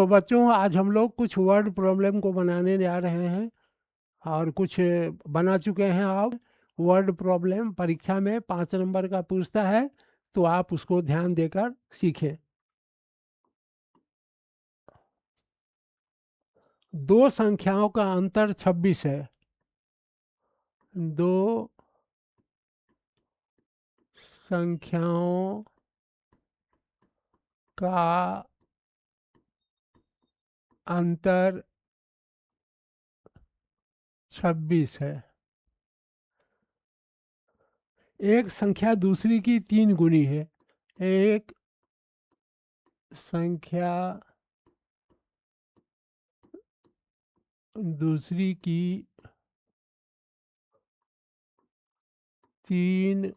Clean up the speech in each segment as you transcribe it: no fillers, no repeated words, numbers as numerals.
तो बच्चों आज हम लोग कुछ वर्ड प्रॉब्लम को बनाने जा रहे हैं और कुछ बना चुके हैं। आप वर्ड प्रॉब्लम परीक्षा में 5 नंबर का पूछता है, तो आप उसको ध्यान देकर सीखें। दो संख्याओं का अंतर 26 है। दो संख्याओं का अंतर 26 है। एक संख्या दूसरी की 3 गुनी है। एक संख्या दूसरी की 3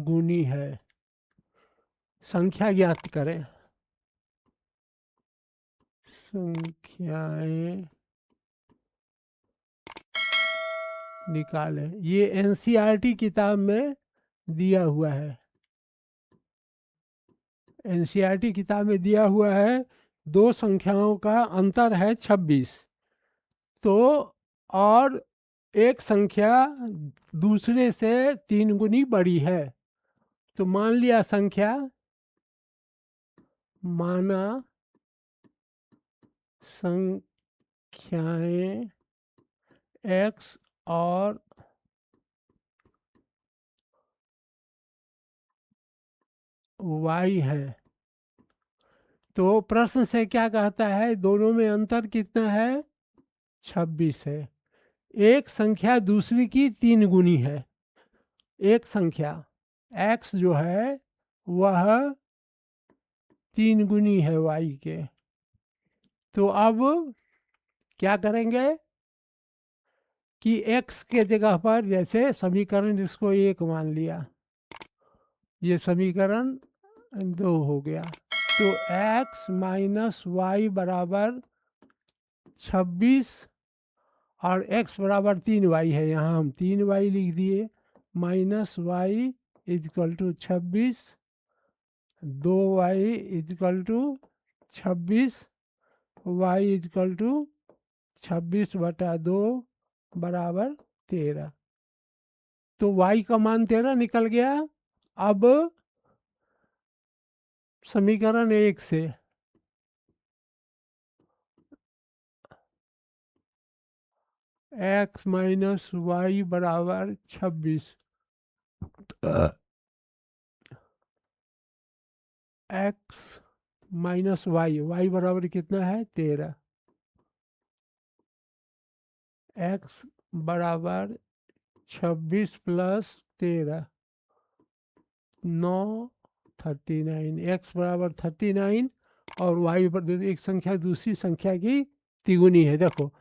गुनी है। संख्या ज्ञात करें। संख्याएं निकालें। ये एनसीईआरटी किताब में दिया हुआ है। एनसीईआरटी किताब में दिया हुआ है। दो संख्याओं का अंतर है 26। तो और एक संख्या दूसरे से 3 गुनी बड़ी है। तो मान लिया संख्या, माना संख्याएं x और y है। तो प्रश्न से क्या कहता है, दोनों में अंतर कितना है? 26 है। एक संख्या दूसरी की 3 गुनी है। एक संख्या x जो है वह 3 गुनी है y के। तो अब क्या करेंगे कि x के जगह पर, जैसे समीकरण इसको 1 मान लिया, ये समीकरण 2 हो गया। तो x माइनस वाई बराबर 26 और x बराबर 3y है। यहाँ हम 3y लिख दिए। Minus y equal to 26, 2y equal to 26, y equal to 26/2 बराबर 13। तो y का मान 13 निकल गया। अब समीकरण 1 से x माइनस वाई बराबर 26, x माइनस वाई, वाई बराबर कितना है? 13। x बराबर 26 प्लस 13, 9, 39। x बराबर 39 और y पर एक संख्या दूसरी संख्या की तिगुनी है। देखो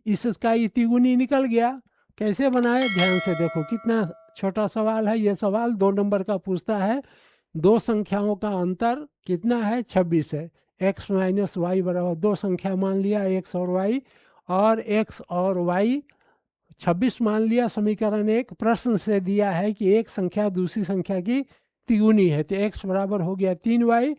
इसका ये तिगुनी निकल गया। कैसे बनाए, ध्यान से देखो। कितना छोटा सवाल है ये। सवाल 2 नंबर का पूछता है। दो संख्याओं का अंतर कितना है? 26 है। x माइनस वाई बराबर, दो संख्या मान लिया x और y, और x और y 26 मान लिया। समीकरण 1। प्रश्न से दिया है कि एक संख्या दूसरी संख्या की तिगुनी है। तो x बराबर हो गया 3y,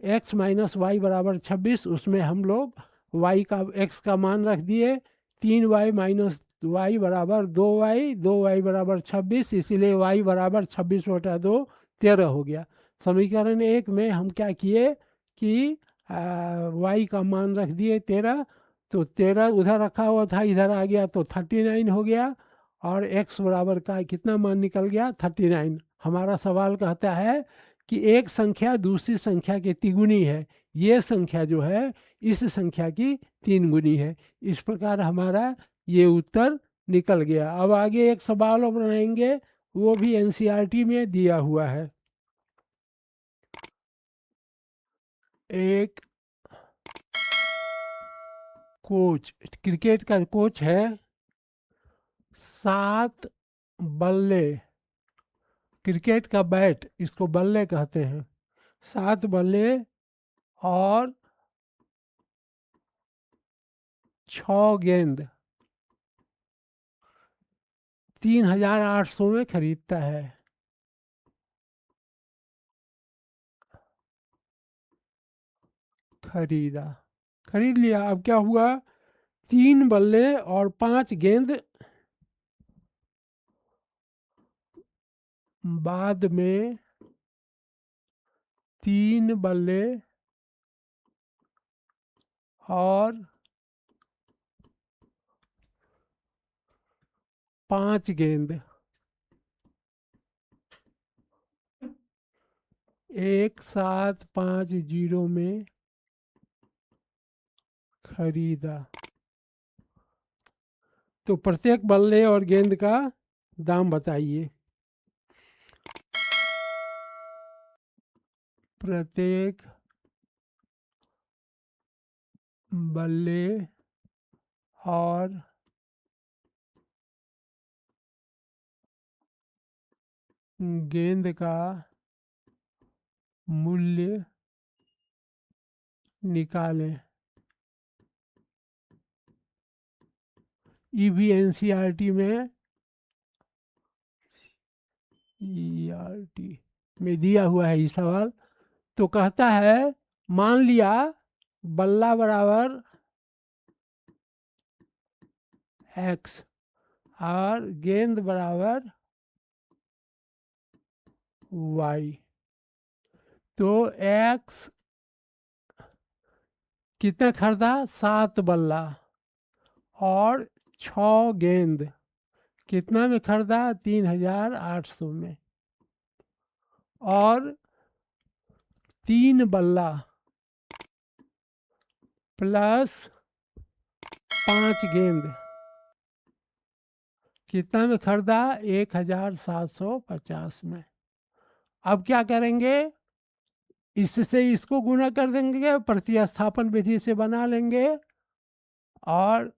x माइनस वाई बराबर 26। उसमें हम लोग y का, x का मान रख दिए। 3y माइनस वाई बराबर 2y, 2y बराबर 26, इसीलिए y बराबर 26/2 13 हो गया। समीकरण 1 में हम क्या किए कि y का मान रख दिए 13। तो 13 उधर रखा हुआ था, इधर आ गया तो 39 हो गया। और x बराबर का कितना मान निकल गया? 39। हमारा सवाल कहता है कि एक संख्या दूसरी संख्या की तिगुनी है। ये संख्या जो है इस संख्या की 3 गुनी है। इस प्रकार हमारा ये उत्तर निकल गया। अब आगे एक सवाल और बनाएंगे, वो भी एनसीईआरटी में दिया हुआ है। एक कोच, क्रिकेट का कोच है। 7 बल्ले, क्रिकेट का बैट, इसको बल्ले कहते हैं। 7 बल्ले और 6 गेंद 3800 में खरीदता है। खरीदा, खरीद लिया। अब क्या हुआ, 3 बल्ले और 5 गेंद बाद में 3 बल्ले और 5 गेंद 1750 में खरीदा। तो प्रत्येक बल्ले और गेंद का दाम बताइए। प्रत्येक बल्ले और गेंद का मूल्य निकालें। EVNCERT में ERT में दिया हुआ है ये सवाल। तो कहता है, मान लिया बल्ला बराबर x और गेंद बराबर y। तो x कितना खरीदा, 7 बल्ला और 6 गेंद कितना में खरीदा, 3800 में। और 3 बल्ला प्लस 5 गेंद कितना में खरीदा, 1750 में। अब क्या करेंगे, इससे इसको गुना कर देंगे, प्रतिस्थापन विधि से बना लेंगे और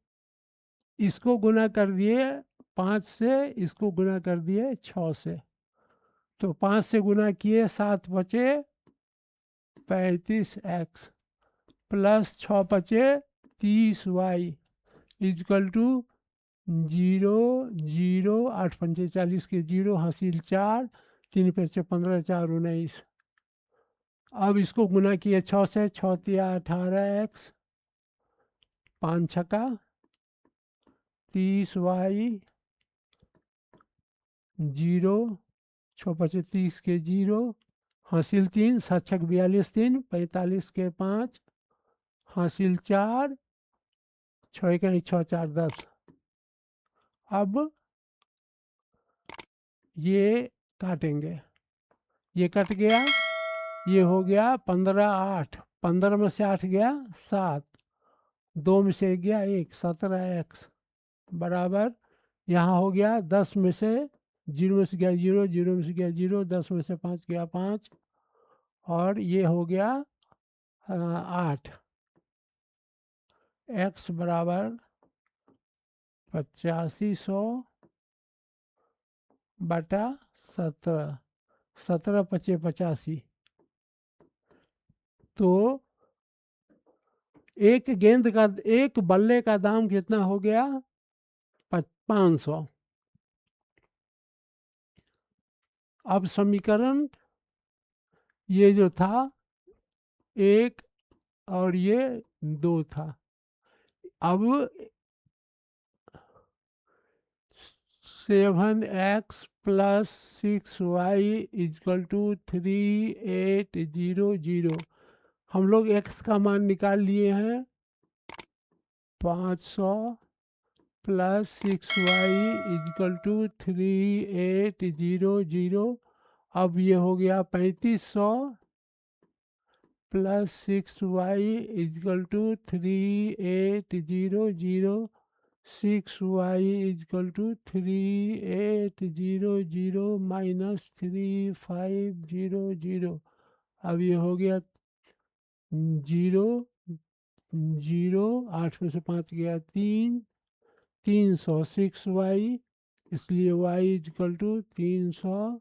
इसको गुना कर दिए 5 से, इसको गुना कर दिए 6 से। तो 5 से गुना किए 7 बचे 35x प्लस 6 बचे 30y इजकल टू 0 0 8 पंचे 40 के 0 हासिल 4 3 पंचे 15 4 19। अब इसको गुना किए 6 से, 6 तिया 18x 5 छक्का 30y 0 6 पचे 30 के 0 हासिल 3 7 छक 42 3 45 के 5 हासिल 4 6 के 6 4 10। अब ये काटेंगे, ये कट गया, ये हो गया 15 8 15 में से 8 गया 7 2 में से गया 1 17x बराबर यहाँ हो गया 10 में से 0 में से गया 0 0 में से गया 0 10 में से 5 गया 5 और ये हो गया 8 x बराबर 8500 बटा 17 17 पचे 85। तो एक गेंद का, एक बल्ले का दाम कितना हो गया, 500। अब समीकरण ये जो था 1 और ये 2 था। अब 7x plus 6y equal to 3800। हम लोग x का मान निकाल लिए हैं 500 प्लस 6y इजकल टू 3800। अब ये हो गया 3500 plus 6y equal to 3800 6y equal to 3800 minus 3500। अब ये हो गया 0 0 8 में से 5 गया 3 300 6y इसलिए y इजकल टू 300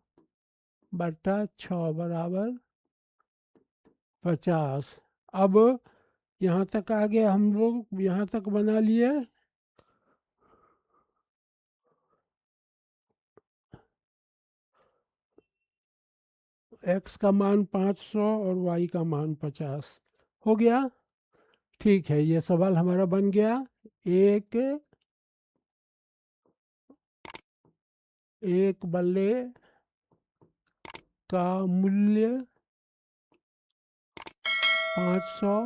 बटा 6 बराबर 50। अब यहाँ तक आ गए, हम लोग यहाँ तक बना लिए। x का मान 500 और y का मान 50 हो गया। ठीक है, ये सवाल हमारा बन गया। एक बल्ले का मूल्य 500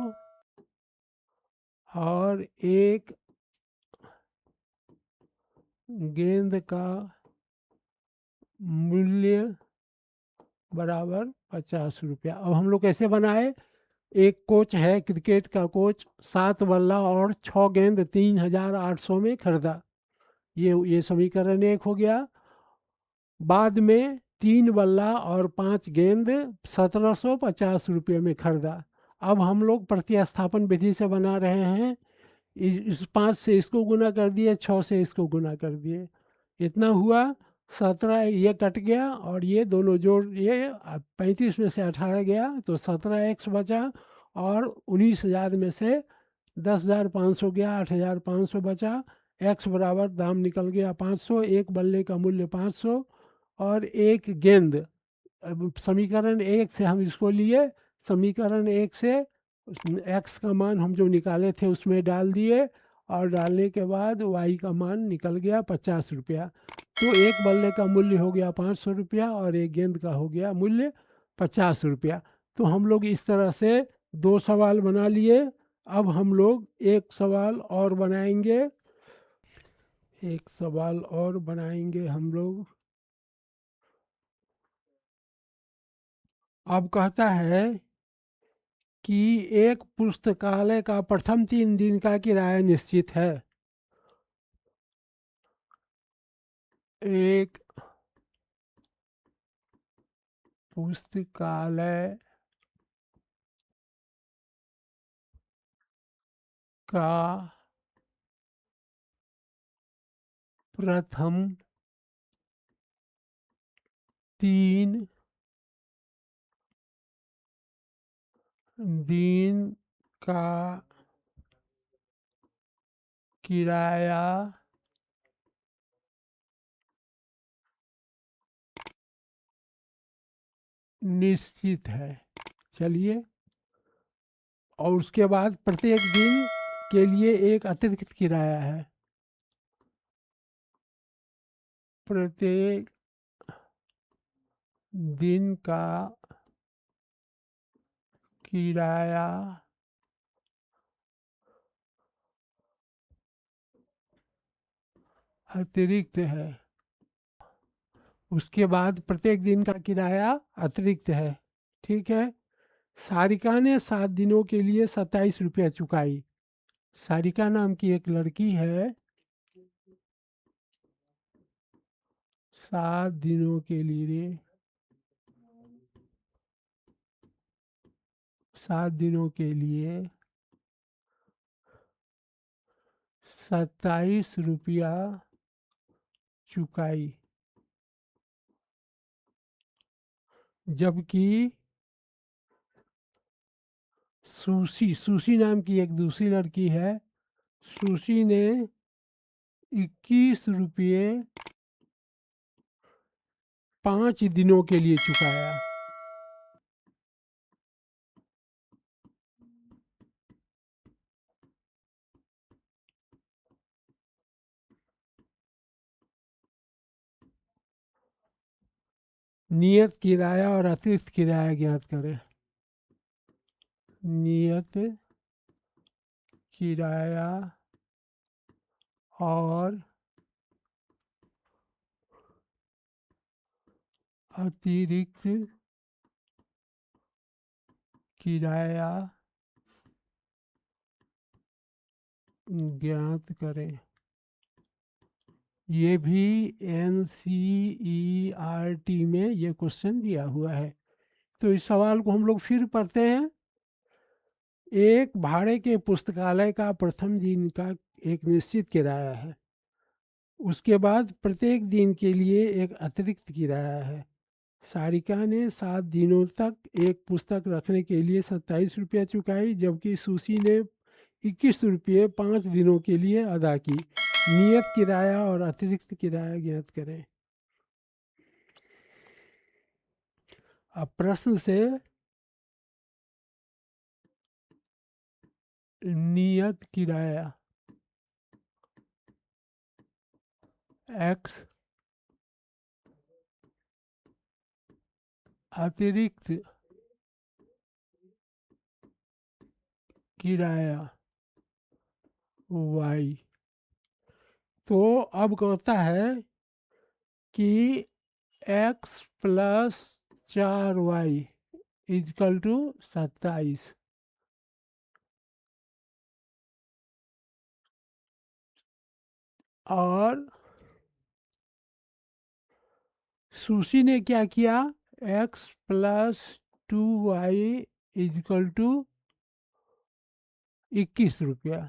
और एक गेंद का मूल्य बराबर 50 रुपया। अब हम लोग कैसे बनाए? एक कोच है क्रिकेट का कोच, 7 बल्ला और 6 गेंद 3800 में खरीदा। ये समीकरण एक हो गया। बाद में 3 बल्ला और 5 गेंद 1750 रुपये में खरीदा। अब हम लोग प्रतिस्थापन विधि से बना रहे हैं। इस 5 से इसको गुना कर दिए, 6 से इसको गुना कर दिए, इतना हुआ 17। ये कट गया और ये दोनों जोड़, ये 35 में से 18 गया तो 17 एक्स बचा, और 19,000 में से 10,500 गया, 8,500 बचा। एक्स बराबर दाम निकल गया 500, एक बल्ले का मूल्य 500 और एक गेंद। अब समीकरण एक से हम इसको लिए, समीकरण एक से एक्स का मान हम जो निकाले थे उसमें डाल दिए, और डालने के बाद वाई का मान निकल गया 50 रुपया। तो एक बल्ले का मूल्य हो गया 500 रुपया और एक गेंद का हो गया मूल्य 50 रुपया। तो हम लोग इस तरह से 2 सवाल बना लिए। अब हम लोग एक सवाल और बनाएंगे, एक सवाल और बनाएंगे हम लोग। अब कहता है कि एक पुस्तकालय का प्रथम 3 दिन का किराया निश्चित है। एक पुस्तकालय का प्रथम 3 दिन का किराया निश्चित है। चलिए, और उसके बाद प्रत्येक दिन के लिए एक अतिरिक्त किराया है। प्रत्येक दिन का किराया अतिरिक्त है। उसके बाद प्रत्येक दिन का किराया अतिरिक्त है। ठीक है। सारिका ने 7 दिनों के लिए 27 रुपया चुकाई। सारिका नाम की एक लड़की है, 7 दिनों के लिए, 7 दिनों के लिए 27 रुपया चुकाई। जबकि सुशी नाम की एक दूसरी लड़की है, सुशी ने 21 रुपये 5 दिनों के लिए चुकाया। नियत किराया और अतिरिक्त किराया ज्ञात करें। नियत किराया और अतिरिक्त किराया ज्ञात करें। ये भी NCERT में ये क्वेश्चन दिया हुआ है। तो इस सवाल को हम लोग फिर पढ़ते हैं। एक भाड़े के पुस्तकालय का प्रथम दिन का एक निश्चित किराया है। उसके बाद प्रत्येक दिन के लिए एक अतिरिक्त किराया है। सारिका ने 7 दिनों तक एक पुस्तक रखने के लिए 27 रुपया चुकाई, जबकि सुशी ने 21 रुपये 5 दिनों के लिए अदा की। नियत किराया और अतिरिक्त किराया ज्ञात करें। अब प्रश्न से नियत किराया x अतिरिक्त किराया y। तो अब कहता है कि x plus 4y equal to 27। और सुशी ने क्या किया, x plus 2y equal to 21 रुपया।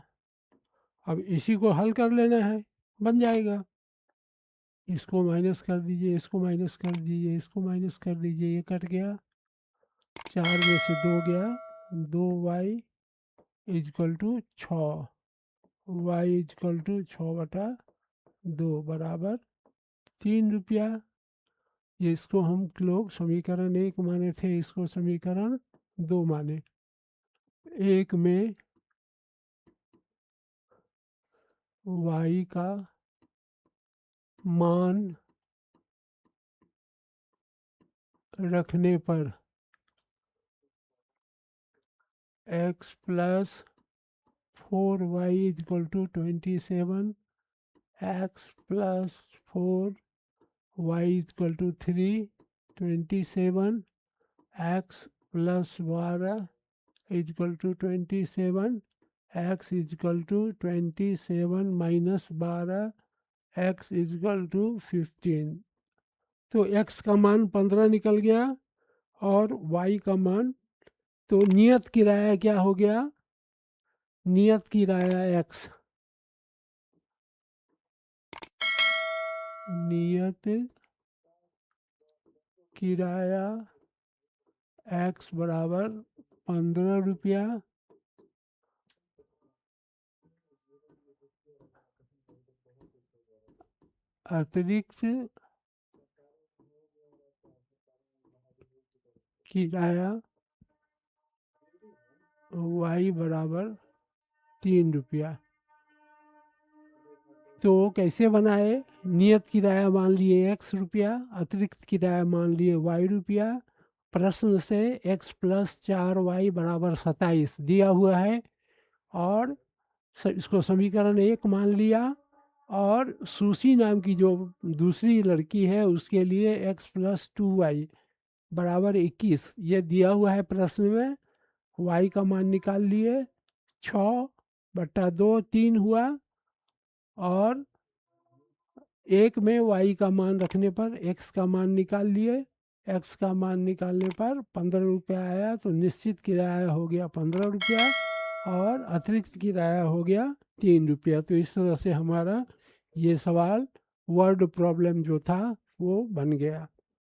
अब इसी को हल कर लेना है, बन जाएगा। इसको माइनस कर दीजिए, इसको माइनस कर दीजिए, इसको माइनस कर दीजिए, ये कट गया, 4 में से 2 गया, 2y equal to 6, y equal to 6/2 बराबर 3 रुपया। ये इसको हम लोग समीकरण 1 माने थे, इसको समीकरण 2 माने। 1 में y का मान रखने पर x plus 4y equal to 27, x plus 4y equal to 3, 27, x plus 12 equal to 27, x equal to 27 minus 12, x equal to 15। तो x का मान 15 निकल गया और y का मान, तो नियत किराया क्या हो गया, नियत किराया x, नियत किराया x बराबर 15 रुपया अतिरिक्त किराया y बराबर 3 रुपया। तो कैसे बनाए, नियत किराया मान लिए x रुपया, अतिरिक्त किराया मान लिए y रुपया। प्रश्न से x प्लस 4y बराबर 27 दिया हुआ है और इसको समीकरण 1 मान लिया। और सुशी नाम की जो दूसरी लड़की है उसके लिए x प्लस 2y बराबर 21 ये दिया हुआ है प्रश्न में। y का मान निकाल लिए, 6/2 3 हुआ और 1 में y का मान रखने पर x का मान निकाल लिए, x का मान निकालने पर 15 रुपया आया। तो निश्चित किराया हो गया 15 रुपया और अतिरिक्त किराया हो गया 3 रुपया। तो इस तरह से हमारा ये सवाल वर्ड प्रॉब्लम जो था वो बन गया।